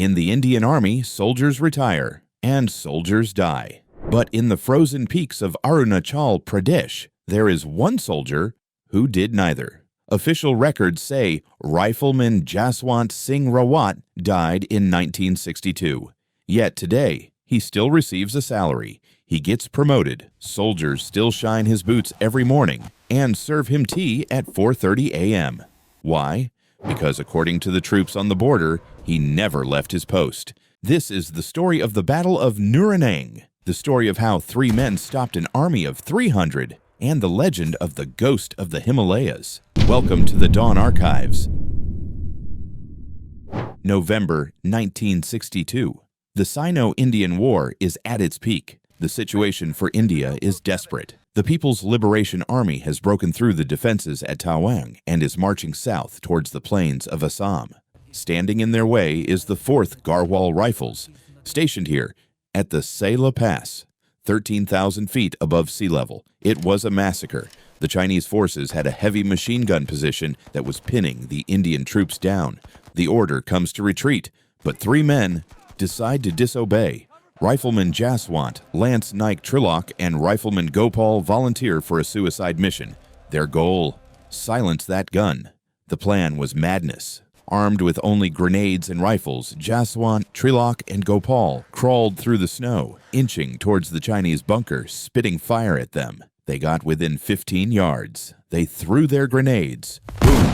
In the Indian Army, soldiers retire and soldiers die. But in the frozen peaks of Arunachal Pradesh, there is one soldier who did neither. Official records say Rifleman Jaswant Singh Rawat died in 1962. Yet today, he still receives a salary. He gets promoted. Soldiers still shine his boots every morning and serve him tea at 4:30 a.m. Why? Because according to the troops on the border, he never left his post. This is the story of the Battle of Nuranang, the story of how 3 men stopped an army of 300, and the legend of the ghost of the Himalayas. Welcome to the Dawn Archives. November 1962. The Sino-Indian War is at its peak. The situation for India is desperate. The People's Liberation Army has broken through the defenses at Tawang and is marching south towards the plains of Assam. Standing in their way is the 4th Garhwal Rifles, stationed here at the Sela Pass, 13,000 feet above sea level. It was a massacre. The Chinese forces had a heavy machine gun position that was pinning the Indian troops down. The order comes to retreat, but 3 men decide to disobey. Rifleman Jaswant, Lance Naik Trilok, and Rifleman Gopal volunteer for a suicide mission. Their goal? Silence that gun. The plan was madness. Armed with only grenades and rifles, Jaswant, Trilok, and Gopal crawled through the snow, inching towards the Chinese bunker, spitting fire at them. They got within 15 yards. They threw their grenades. Boom!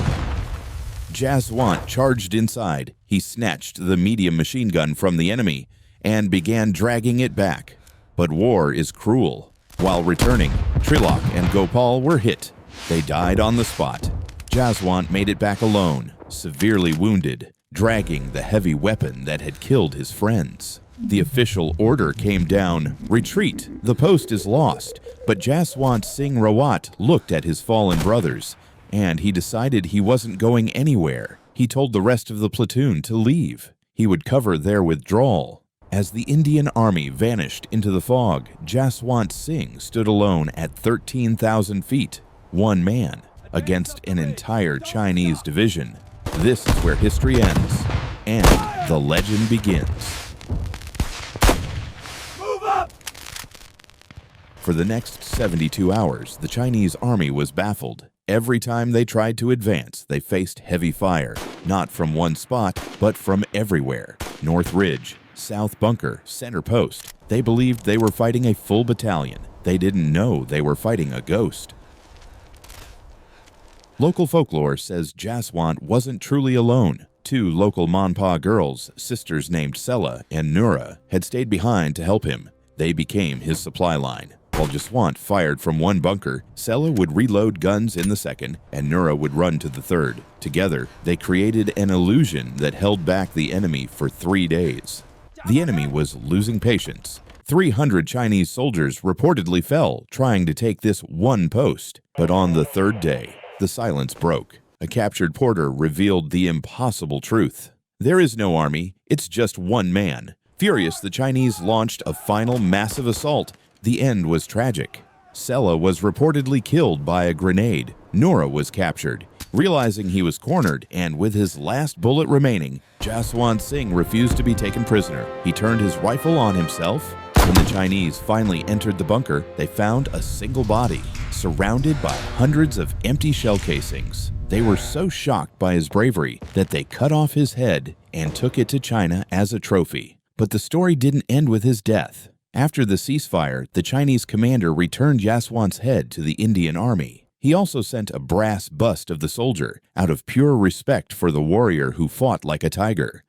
Jaswant charged inside. He snatched the medium machine gun from the enemy and began dragging it back. But war is cruel. While returning, Trilok and Gopal were hit. They died on the spot. Jaswant made it back alone, severely wounded, dragging the heavy weapon that had killed his friends. The official order came down, retreat, the post is lost. But Jaswant Singh Rawat looked at his fallen brothers, and he decided he wasn't going anywhere. He told the rest of the platoon to leave. He would cover their withdrawal. As the Indian army vanished into the fog, Jaswant Singh stood alone at 13,000 feet, one man, against an entire Chinese division. This is where history ends, and the legend begins. Move up! For the next 72 hours, the Chinese army was baffled. Every time they tried to advance, they faced heavy fire, not from one spot, but from everywhere. North Ridge, South Bunker, Center Post. They believed they were fighting a full battalion. They didn't know they were fighting a ghost. Local folklore says Jaswant wasn't truly alone. 2 local Monpa girls, sisters named Sela and Nura, had stayed behind to help him. They became his supply line. While Jaswant fired from one bunker, Sela would reload guns in the second, and Nura would run to the third. Together, they created an illusion that held back the enemy for 3 days. The enemy was losing patience. 300 Chinese soldiers reportedly fell trying to take this one post. But on the 3rd day, the silence broke. A captured porter revealed the impossible truth. There is no army, it's just one man. Furious, the Chinese launched a final massive assault. The end was tragic. Sela was reportedly killed by a grenade. Nura was captured. Realizing he was cornered, and with his last bullet remaining, Jaswant Singh refused to be taken prisoner. He turned his rifle on himself. When the Chinese finally entered the bunker, they found a single body, surrounded by hundreds of empty shell casings. They were so shocked by his bravery that they cut off his head and took it to China as a trophy. But the story didn't end with his death. After the ceasefire, the Chinese commander returned Jaswant's head to the Indian army. He also sent a brass bust of the soldier, out of pure respect for the warrior who fought like a tiger.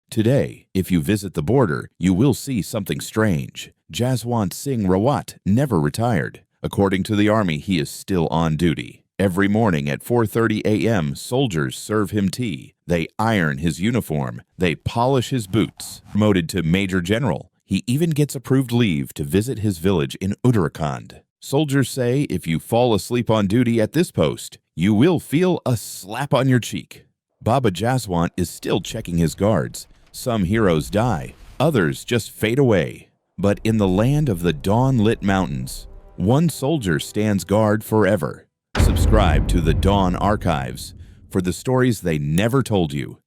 Today, if you visit the border, you will see something strange. Jaswant Singh Rawat never retired. According to the army, he is still on duty. Every morning at 4:30 a.m., soldiers serve him tea. They iron his uniform. They polish his boots. Promoted to Major General, he even gets approved leave to visit his village in Uttarakhand. Soldiers say if you fall asleep on duty at this post, you will feel a slap on your cheek. Baba Jaswant is still checking his guards. Some heroes die, others just fade away. But in the land of the dawn-lit mountains, one soldier stands guard forever. Subscribe to the Dawn Archives for the stories they never told you.